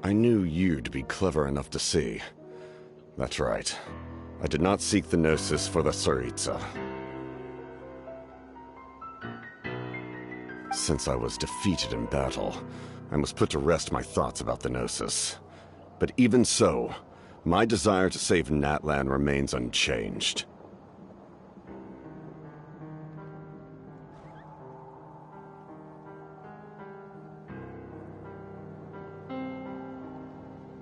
I knew you'd be clever enough to see. That's right. I did not seek the Gnosis for the Tsaritsa. Since I was defeated in battle, I must put to rest my thoughts about the Gnosis. But even so, my desire to save Natlan remains unchanged.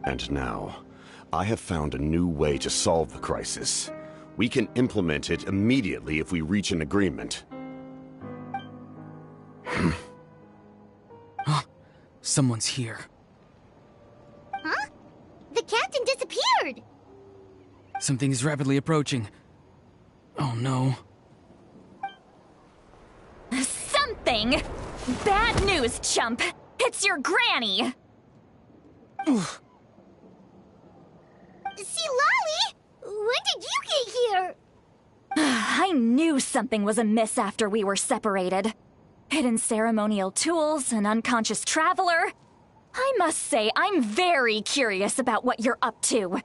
And now, I have found a new way to solve the crisis. We can implement it immediately if we reach an agreement. Someone's here. Huh? The captain disappeared! Something is rapidly approaching. Oh no. Something? Bad news, chump! It's your granny! See, Lolly? When did you get here? I knew something was amiss after we were separated. Hidden ceremonial tools, an unconscious traveler. I must say, I'm very curious about what you're up to.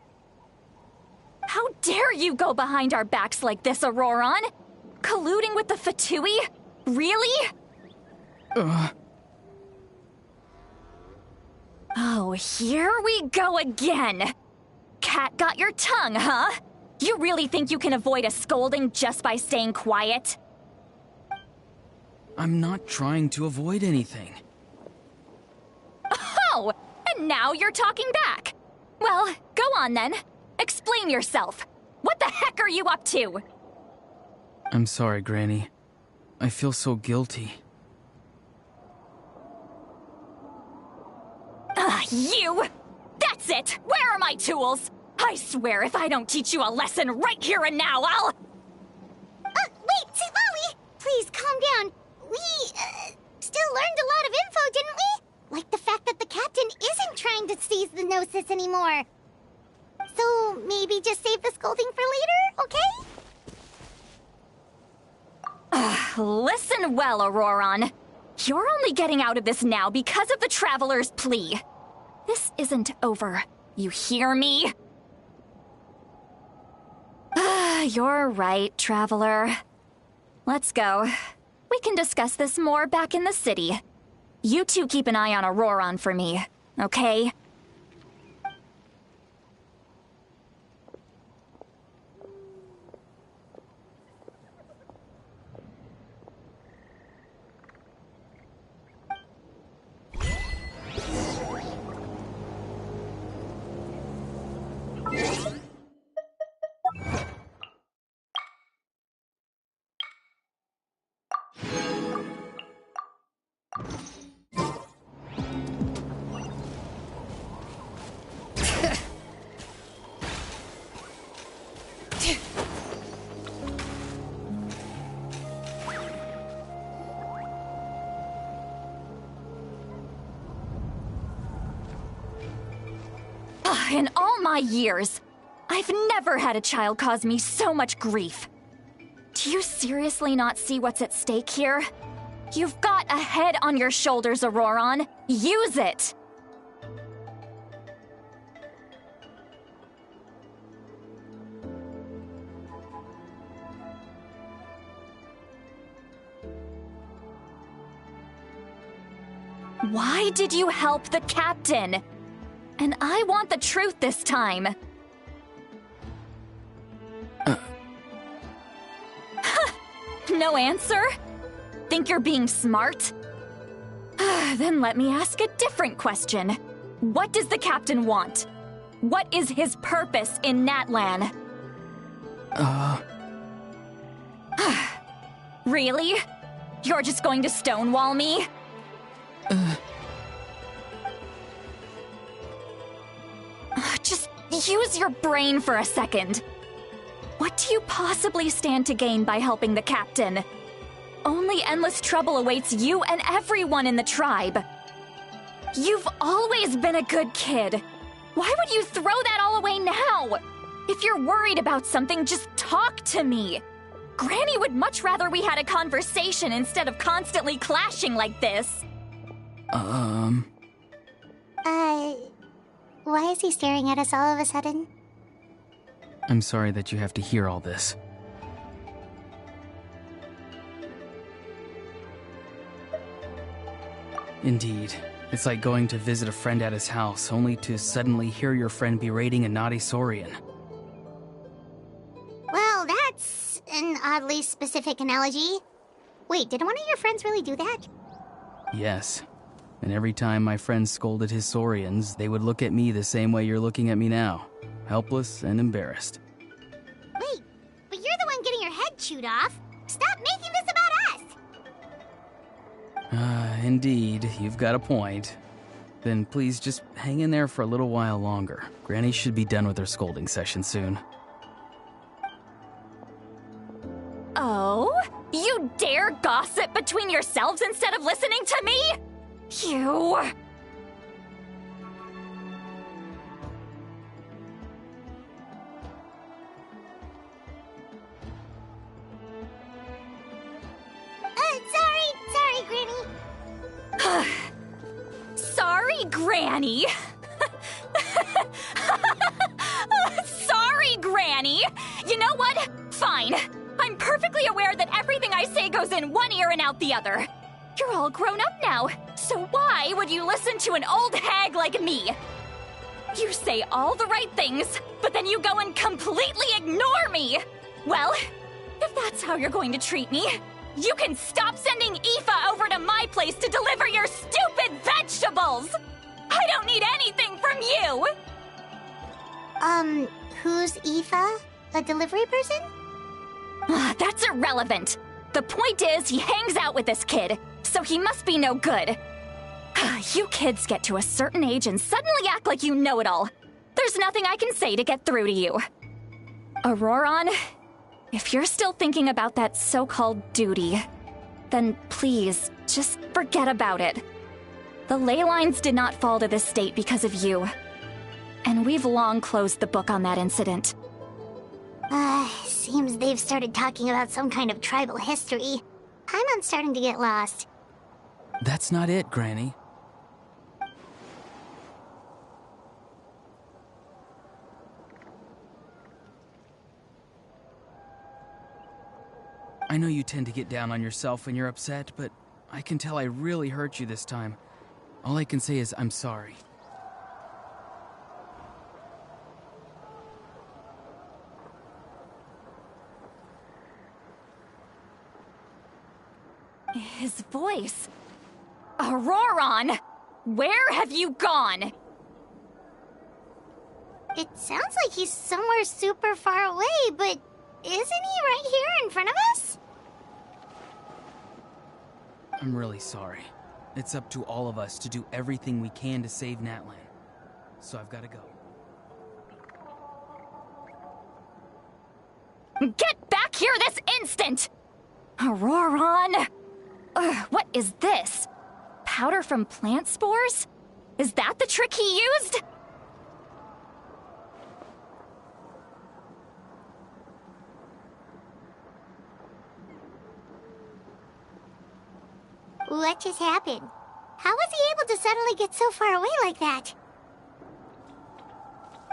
How dare you go behind our backs like this, Auroron? Colluding with the Fatui? Really? Oh, here we go again. Cat got your tongue, huh? You really think you can avoid a scolding just by staying quiet? I'm not trying to avoid anything. Oh, and now you're talking back. Well, go on then. Explain yourself. What the heck are you up to? I'm sorry, Granny. I feel so guilty. You! That's it! Where are my tools? I swear if I don't teach you a lesson right here and now, I'll... Wait, Lolly! Please, calm down. We, still learned a lot of info, didn't we? Like the fact that the captain isn't trying to seize the Gnosis anymore. So, maybe just save the scolding for later, okay? Listen well, Auroron. You're only getting out of this now because of the Traveler's plea. This isn't over. You hear me? You're right, Traveler. Let's go. We can discuss this more back in the city. You two keep an eye on Auroron for me, okay? In all my years, I've never had a child cause me so much grief. Do you seriously not see what's at stake here? You've got a head on your shoulders, Auroron. Use it! Why did you help the captain? And I want the truth this time. No answer? Think you're being smart? Then let me ask a different question. What does the captain want? What is his purpose in Natlan? Really? You're just going to stonewall me? Just use your brain for a second. What do you possibly stand to gain by helping the captain? Only endless trouble awaits you and everyone in the tribe. You've always been a good kid. Why would you throw that all away now? If you're worried about something, just talk to me. Granny would much rather we had a conversation instead of constantly clashing like this. Why is he staring at us all of a sudden? I'm sorry that you have to hear all this. Indeed. It's like going to visit a friend at his house, only to suddenly hear your friend berating a naughty Saurian. Well, that's an oddly specific analogy. Wait, did one of your friends really do that? Yes. And every time my friend scolded his Saurians, they would look at me the same way you're looking at me now. Helpless and embarrassed. Wait, but you're the one getting your head chewed off. Stop making this about us! Indeed, you've got a point. Then please just hang in there for a little while longer. Granny should be done with her scolding session soon. Oh? You dare gossip between yourselves instead of listening to me? You... Sorry, Granny. Sorry, Granny. Sorry, Granny. You know what? Fine. I'm perfectly aware that everything I say goes in one ear and out the other. You're all grown up now, so why would you listen to an old hag like me? You say all the right things, but then you go and completely ignore me. Well, if that's how you're going to treat me, you can stop sending Aoife over to my place to deliver your stupid vegetables! I don't need anything from you! Who's Aoife? A delivery person? That's irrelevant. The point is, he hangs out with this kid, so he must be no good. You kids get to a certain age and suddenly act like you know it all. There's nothing I can say to get through to you. Auroron, if you're still thinking about that so-called duty, then please, just forget about it. The ley lines did not fall to this state because of you. And we've long closed the book on that incident. Seems they've started talking about some kind of tribal history. I'm starting to get lost. That's not it, Granny. I know you tend to get down on yourself when you're upset, but I can tell I really hurt you this time. All I can say is I'm sorry. His voice. Auroron! Where have you gone? It sounds like he's somewhere super far away, but isn't he right here in front of us? I'm really sorry. It's up to all of us to do everything we can to save Natlan. So I've got to go. Get back here this instant! Auroron! What is this? Powder from plant spores? Is that the trick he used? What just happened? How was he able to suddenly get so far away like that?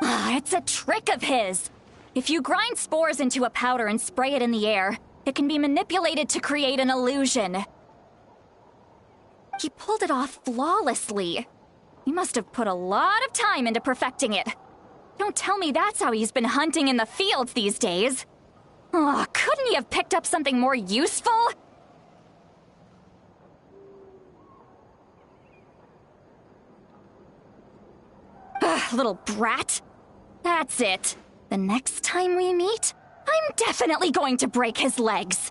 It's a trick of his. If you grind spores into a powder and spray it in the air, it can be manipulated to create an illusion. He pulled it off flawlessly. He must have put a lot of time into perfecting it. Don't tell me that's how he's been hunting in the fields these days. Oh, couldn't he have picked up something more useful? Little brat. That's it. The next time we meet, I'm definitely going to break his legs.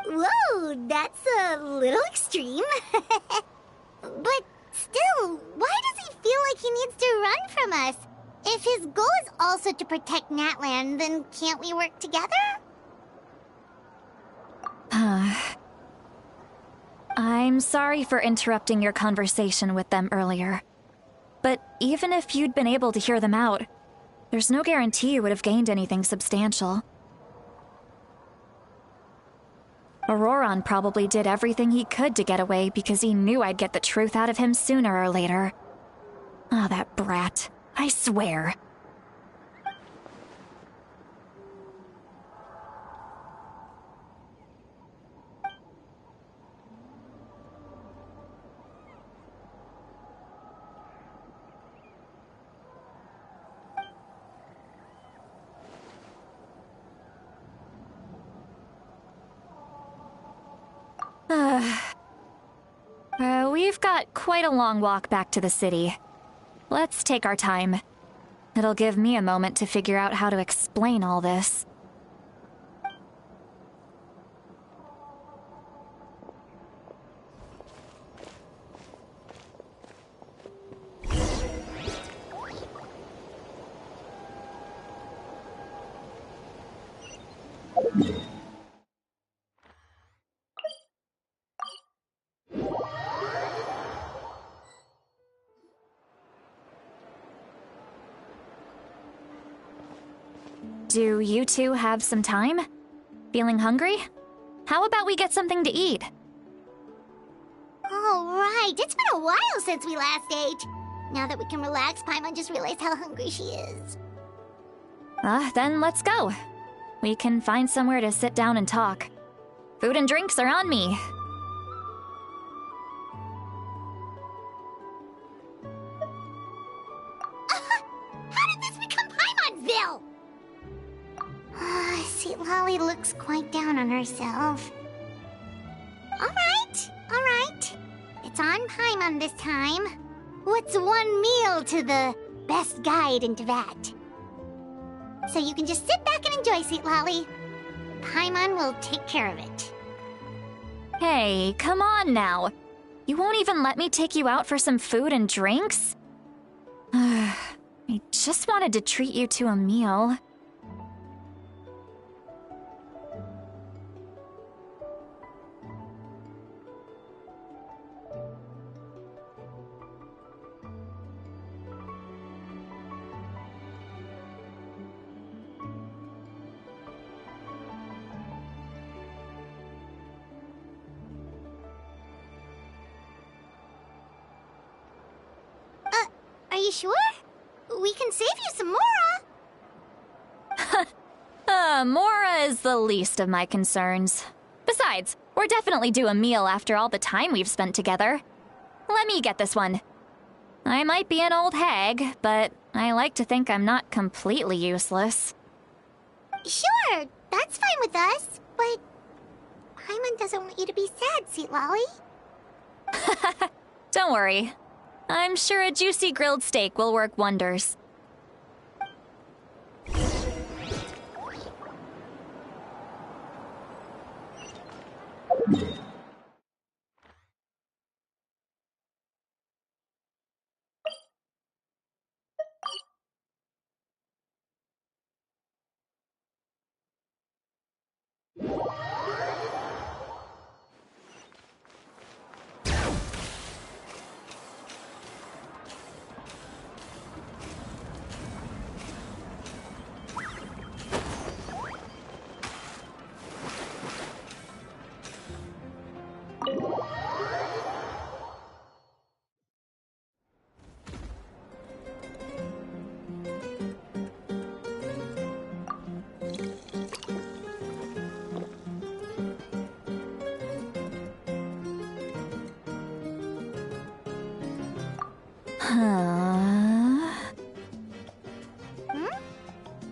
Whoa, that's a little extreme. But still, why does he feel like he needs to run from us? If his goal is also to protect Natlan, then can't we work together? I'm sorry for interrupting your conversation with them earlier. But even if you'd been able to hear them out, there's no guarantee you would have gained anything substantial. Auroron probably did everything he could to get away because he knew I'd get the truth out of him sooner or later. Oh, that brat. I swear. We've got quite a long walk back to the city. Let's take our time. It'll give me a moment to figure out how to explain all this. Do you two have some time? Feeling hungry? How about we get something to eat? All right, it's been a while since we last ate. Now that we can relax, Paimon just realized how hungry she is. Then let's go. We can find somewhere to sit down and talk. Food and drinks are on me. How did this become Paimonville? See, Lolly looks quite down on herself. All right. It's on Paimon this time. What's one meal to the best guide into that? So you can just sit back and enjoy, sweet Lolly. Paimon will take care of it. Hey, come on now. You won't even let me take you out for some food and drinks? I just wanted to treat you to a meal. Are you sure? We can save you some Mora. Mora is the least of my concerns. Besides, we're definitely due a meal after all the time we've spent together. Let me get this one. I might be an old hag, but I like to think I'm not completely useless. Sure, that's fine with us, but Paimon doesn't want you to be sad, sweet Lolly. Don't worry. I'm sure a juicy grilled steak will work wonders.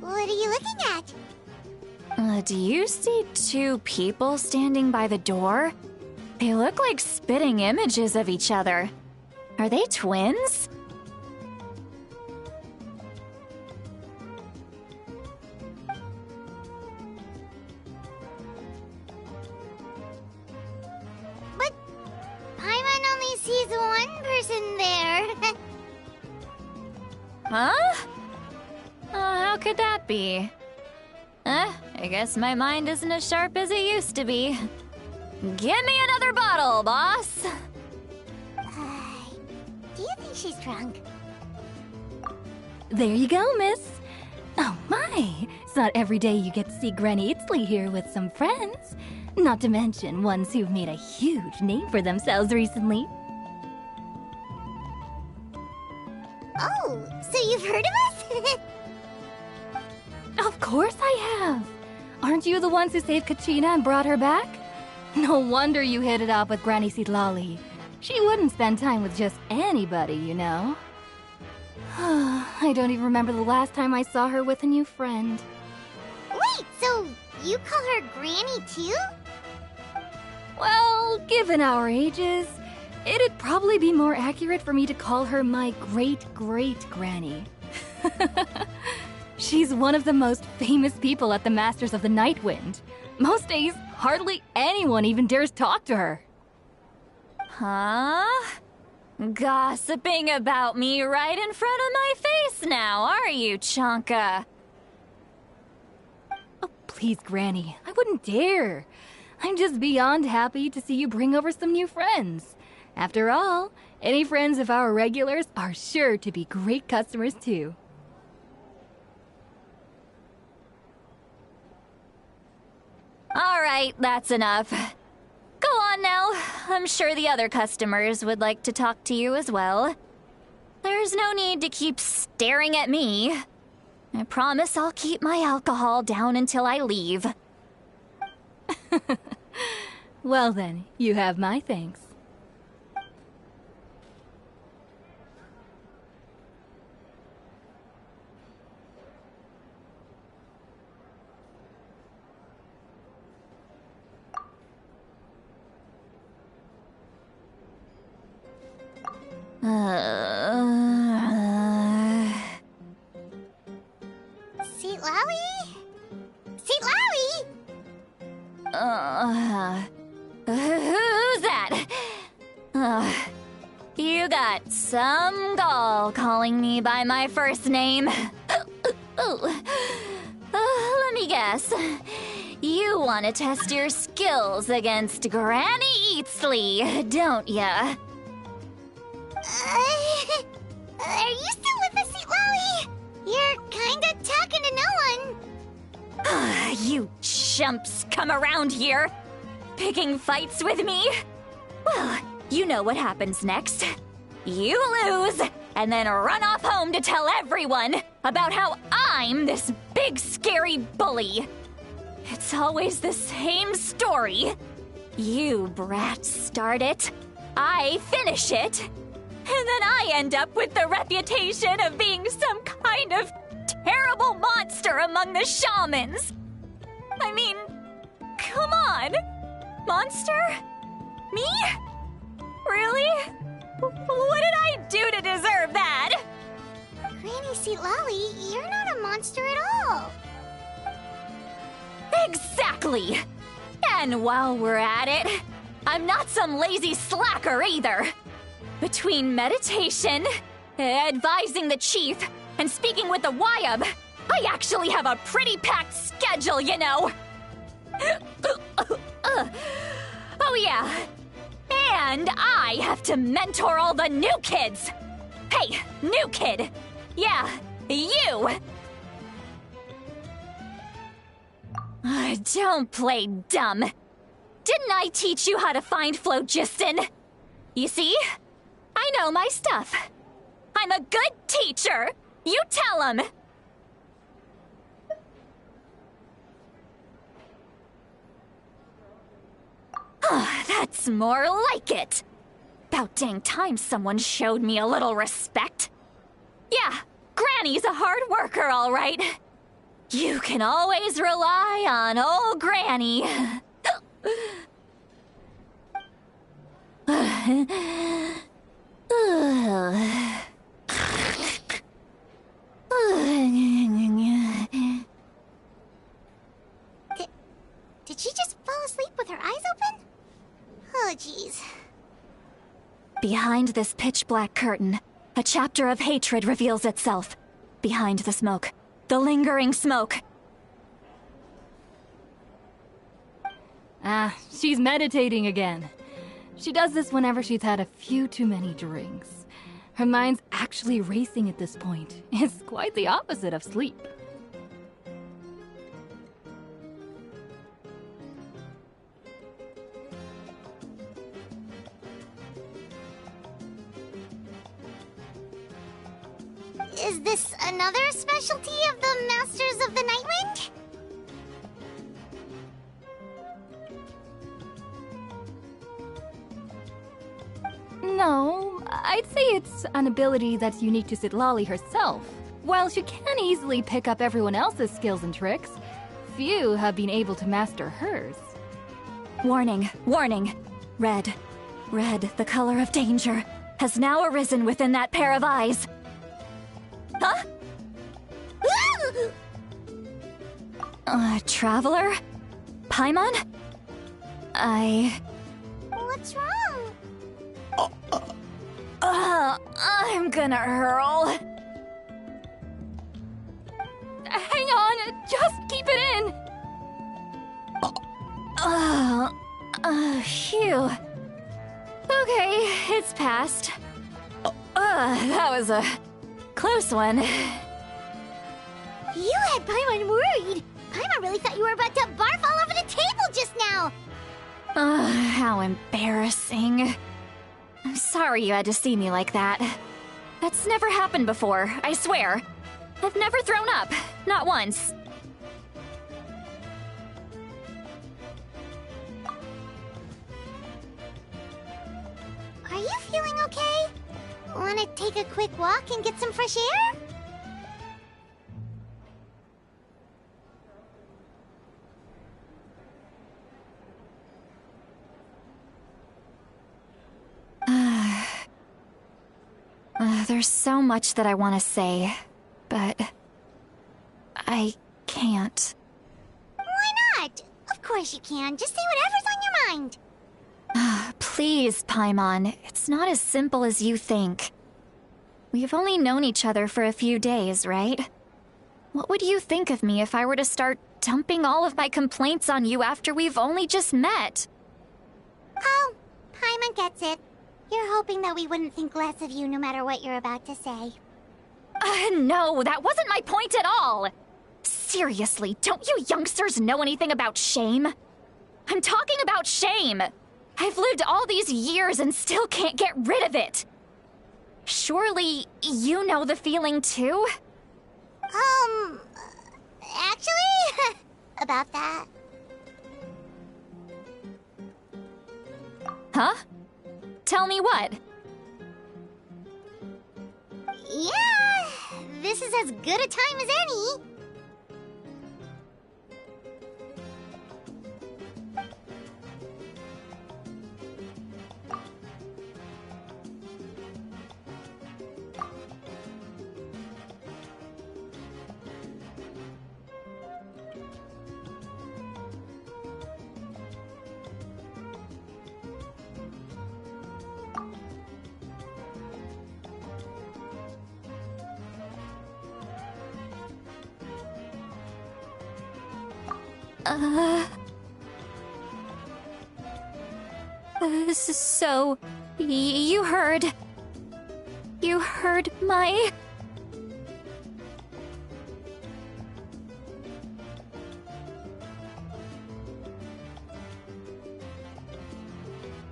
What are you looking at? Do you see two people standing by the door? They look like spitting images of each other. Are they twins? But Paimon only sees one person there. Huh? How could that be? I guess my mind isn't as sharp as it used to be. Give me another bottle, boss! Do you think she's drunk? There you go, miss. Oh my, it's not every day you get to see Granny Itzley here with some friends. Not to mention ones who've made a huge name for themselves recently. Oh, so you've heard of us? Of course I have. Aren't you the ones who saved Kachina and brought her back? No wonder you hit it off with Granny Citlali. She wouldn't spend time with just anybody, you know. I don't even remember the last time I saw her with a new friend. Wait, so you call her Granny too? Well, given our ages, it'd probably be more accurate for me to call her my great-great-granny. She's one of the most famous people at the Masters of the Nightwind. Most days, hardly anyone even dares talk to her. Huh? Gossiping about me right in front of my face now, are you, Chonka? Oh, please, Granny, I wouldn't dare. I'm just beyond happy to see you bring over some new friends. After all, any friends of our regulars are sure to be great customers too. All right, that's enough. Go on now. I'm sure the other customers would like to talk to you as well. There's no need to keep staring at me. I promise I'll keep my alcohol down until I leave. Well then, you have my thanks. Citlali? Citlali? Who's that? You got some gall calling me by my first name. Let me guess. You want to test your skills against Granny A.III, don't ya? Are you still with us, Citlali? You're kinda talking to no one. You chumps come around here, picking fights with me? Well, you know what happens next. You lose, and then run off home to tell everyone about how I'm this big scary bully. It's always the same story. You brats start it, I finish it, and then I end up with the reputation of being some kind of terrible monster among the shamans. I mean, come on. Monster? Me? Really? What did I do to deserve that? Granny Citlali, you're not a monster at all. Exactly! And while we're at it, I'm not some lazy slacker either. Between meditation, advising the chief, and speaking with the Wyab, I actually have a pretty packed schedule, you know! Oh yeah, and I have to mentor all the new kids! Hey, new kid! Yeah, you! Don't play dumb. Didn't I teach you how to find phlogiston? You see? I know my stuff. I'm a good teacher. You tell him. That's more like it. About dang time someone showed me a little respect. Yeah, Granny's a hard worker, all right. You can always rely on old Granny. Did she just fall asleep with her eyes open? Oh, jeez. Behind this pitch-black curtain, a chapter of hatred reveals itself. Behind the smoke. The lingering smoke. She's meditating again. She does this whenever she's had a few too many drinks. Her mind's actually racing at this point. It's quite the opposite of sleep. Is this another specialty of the Masters of the Nightwind? No, I'd say it's an ability that's unique to Citlali herself. While she can easily pick up everyone else's skills and tricks, few have been able to master hers. Warning, warning. Red, the color of danger, has now arisen within that pair of eyes. Huh? Traveler? Paimon? What's wrong? I'm gonna hurl. Hang on, just keep it in! Phew. Okay, it's passed. That was a close one. You had Paimon worried. Paimon really thought you were about to barf all over the table just now. How embarrassing. I'm sorry you had to see me like that. That's never happened before, I swear. I've never thrown up, not once. Are you feeling okay? Wanna take a quick walk and get some fresh air? There's so much that I want to say, but I can't. Why not? Of course you can. Just say whatever's on your mind. Please, Paimon, it's not as simple as you think. We've only known each other for a few days, right? What would you think of me if I were to start dumping all of my complaints on you after we've only just met? Oh, Paimon gets it. You're hoping that we wouldn't think less of you no matter what you're about to say. No, that wasn't my point at all! Seriously, don't you youngsters know anything about shame? I'm talking about shame! I've lived all these years and still can't get rid of it! Surely, you know the feeling too? Actually, about that. Huh? Tell me what? Yeah, this is as good a time as any. So, you heard... You heard my...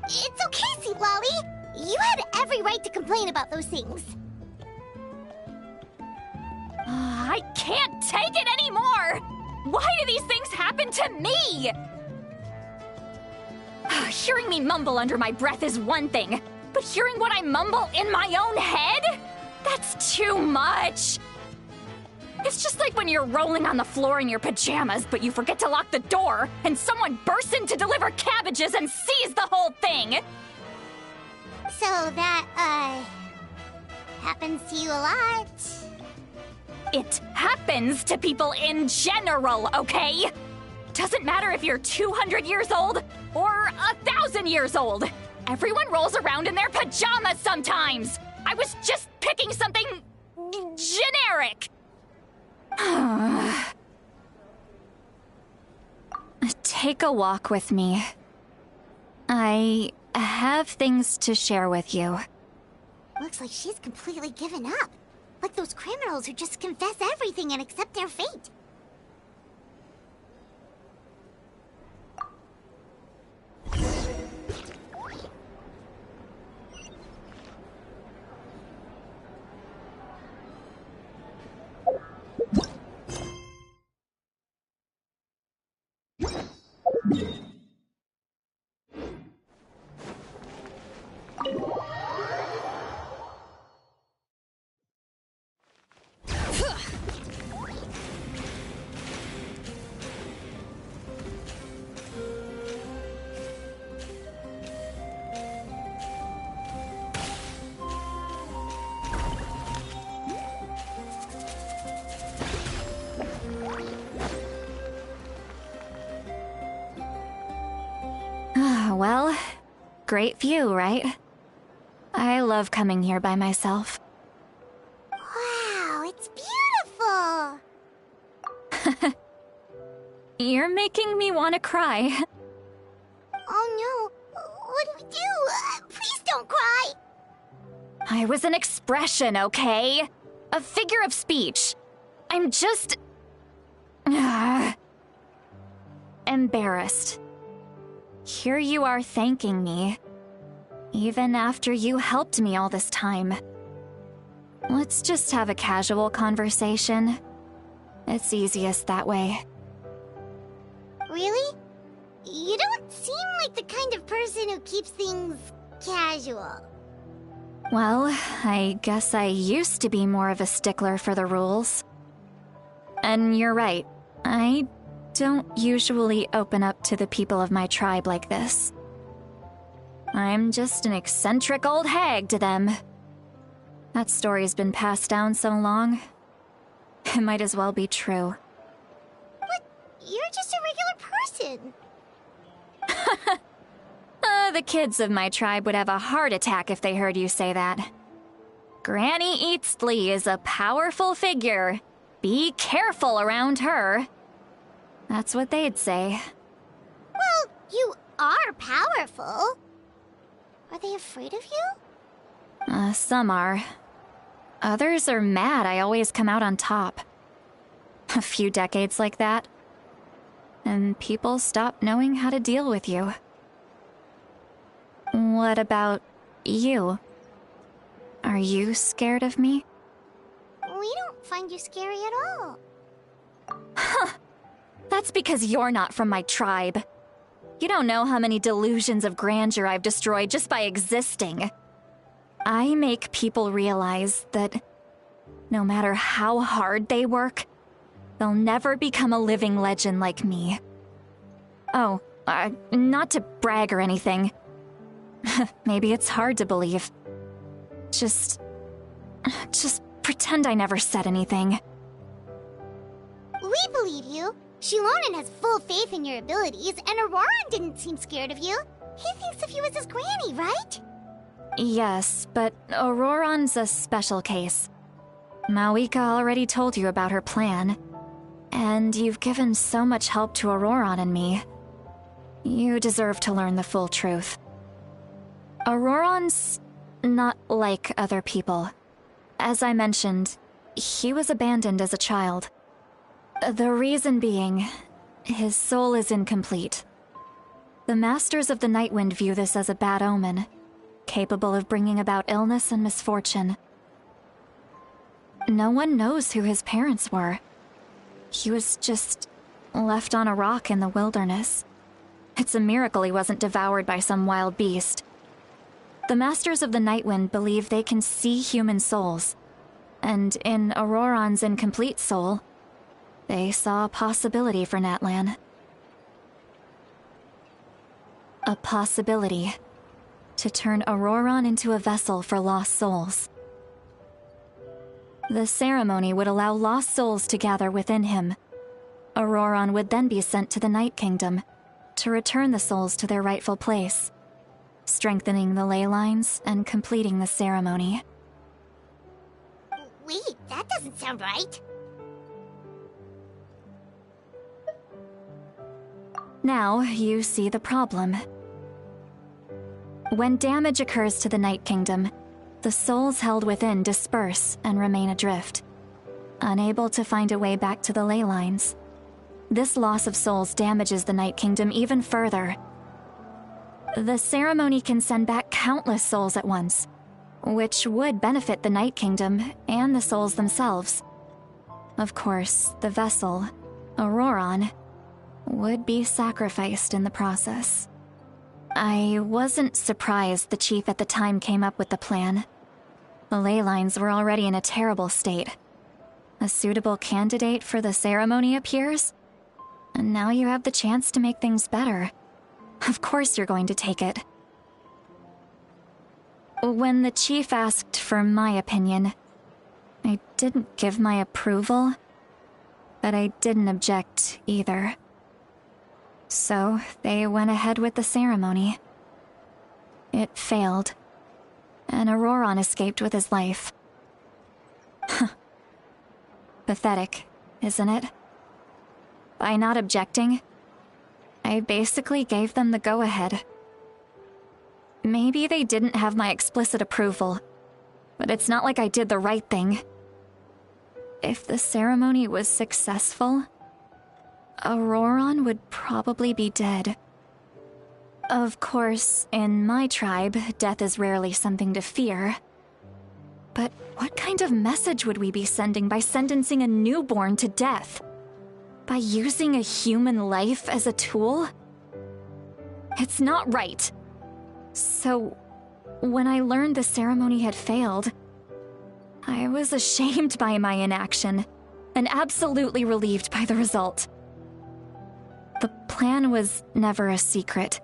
It's okay, Citlali. You had every right to complain about those things. I can't take it anymore! Why do these things happen to me? Hearing me mumble under my breath is one thing, but hearing what I mumble in my own head? That's too much! It's just like when you're rolling on the floor in your pajamas, but you forget to lock the door, and someone bursts in to deliver cabbages and sees the whole thing! So that, happens to you a lot. It happens to people in general, okay? Doesn't matter if you're 200 years old or 1,000 years old. Everyone rolls around in their pajamas sometimes. I was just picking something generic. Take a walk with me. I have things to share with you. Looks like she's completely given up. Like those criminals who just confess everything and accept their fate. Well, great view, right? I love coming here by myself. Wow, it's beautiful! You're making me want to cry. Oh no, what do we do? Please don't cry! I was an expression, okay? A figure of speech. I'm just... embarrassed. Here you are thanking me, even after you helped me all this time. Let's just have a casual conversation. It's easiest that way. Really? You don't seem like the kind of person who keeps things casual. Well, I guess I used to be more of a stickler for the rules. And you're right, I don't usually open up to the people of my tribe like this. I'm just an eccentric old hag to them. That story's been passed down so long, it might as well be true. But you're just a regular person. The kids of my tribe would have a heart attack if they heard you say that. Granny A.III is a powerful figure. Be careful around her. That's what they'd say. Well, you are powerful. Are they afraid of you? Some are. Others are mad I always come out on top. A few decades like that, and people stop knowing how to deal with you. What about you? Are you scared of me? We don't find you scary at all. That's because you're not from my tribe. You don't know how many delusions of grandeur I've destroyed just by existing. I make people realize that no matter how hard they work, they'll never become a living legend like me. Oh, not to brag or anything. Maybe it's hard to believe. Just pretend I never said anything. We believe you. Shilonen has full faith in your abilities, and Auroran didn't seem scared of you. He thinks of you as his granny, right? Yes, but Auroran's a special case. Mawika already told you about her plan. And you've given so much help to Auroran and me. You deserve to learn the full truth. Auroran's not like other people. As I mentioned, he was abandoned as a child. The reason being, his soul is incomplete. The Masters of the Nightwind view this as a bad omen, capable of bringing about illness and misfortune. No one knows who his parents were. He was just left on a rock in the wilderness. It's a miracle he wasn't devoured by some wild beast. The Masters of the Nightwind believe they can see human souls, and in Auroran's incomplete soul, they saw a possibility for Natlan. A possibility to turn Auroran into a vessel for lost souls. The ceremony would allow lost souls to gather within him. Auroran would then be sent to the Night Kingdom to return the souls to their rightful place, strengthening the ley lines and completing the ceremony. Wait, that doesn't sound right. Now you see the problem. When damage occurs to the Night Kingdom, the souls held within disperse and remain adrift, unable to find a way back to the ley lines. This loss of souls damages the Night Kingdom even further. The ceremony can send back countless souls at once, which would benefit the Night Kingdom and the souls themselves. Of course, the vessel, Auroran, would be sacrificed in the process. I wasn't surprised the chief at the time came up with the plan. The ley lines were already in a terrible state. A suitable candidate for the ceremony appears, and now you have the chance to make things better. Of course you're going to take it. When the chief asked for my opinion, I didn't give my approval, but I didn't object either. So they went ahead with the ceremony. It failed, and Auroron escaped with his life. Pathetic, isn't it? By not objecting, I basically gave them the go-ahead. Maybe they didn't have my explicit approval, but it's not like I did the right thing. If the ceremony was successful, Auroron would probably be dead. Of course, in my tribe, death is rarely something to fear. But what kind of message would we be sending by sentencing a newborn to death? By using a human life as a tool? It's not right. So, when I learned the ceremony had failed, I was ashamed by my inaction, and absolutely relieved by the result. The plan was never a secret.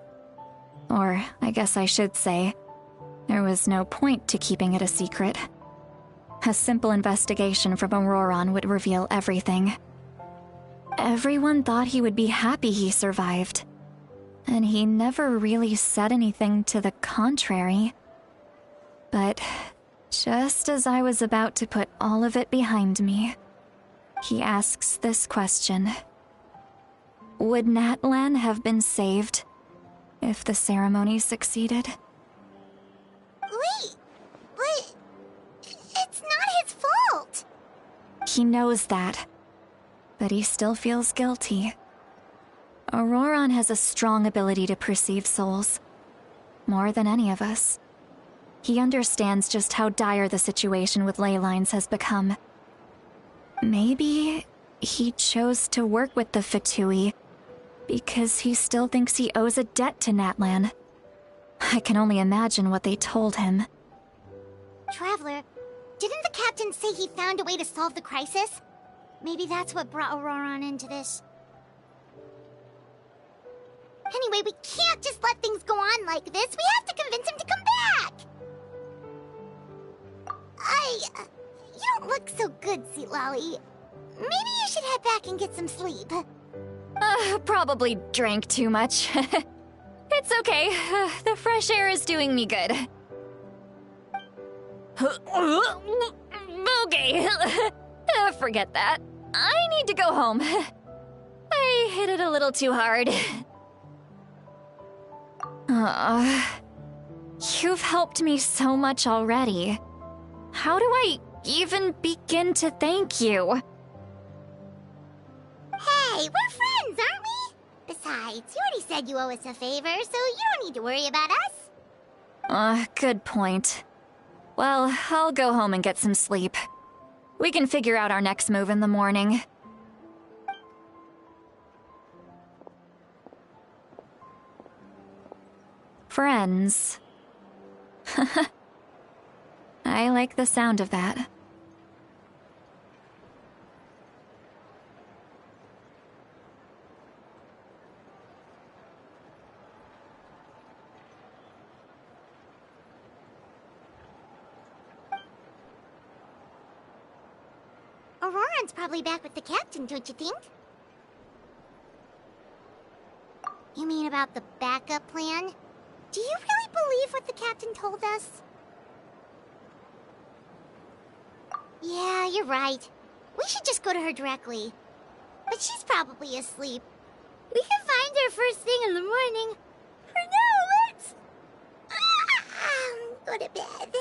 Or, I guess I should say, there was no point to keeping it a secret. A simple investigation from Auroron would reveal everything. Everyone thought he would be happy he survived, and he never really said anything to the contrary. But just as I was about to put all of it behind me, he asks this question. Would Natlan have been saved if the ceremony succeeded? Wait, but it's not his fault. He knows that, but he still feels guilty. Auroron has a strong ability to perceive souls, more than any of us. He understands just how dire the situation with ley lines has become. Maybe he chose to work with the Fatui because he still thinks he owes a debt to Natlan. I can only imagine what they told him. Traveler, didn't the captain say he found a way to solve the crisis? Maybe that's what brought Auroron into this. Anyway, we can't just let things go on like this. We have to convince him to come back! You don't look so good, Sweet Lolly. Maybe you should head back and get some sleep. Probably drank too much. It's okay. The fresh air is doing me good. Okay. Forget that. I need to go home. I hit it a little too hard. You've helped me so much already. How do I even begin to thank you? Hey, we're friends, aren't we? Besides, you already said you owe us a favor, so you don't need to worry about us. Good point. Well, I'll go home and get some sleep. We can figure out our next move in the morning. Friends. I like the sound of that. Auroron's probably back with the captain, don't you think? You mean about the backup plan? Do you really believe what the captain told us? Yeah, you're right. We should just go to her directly. But she's probably asleep. We can find her first thing in the morning. For now, let's... go to bed.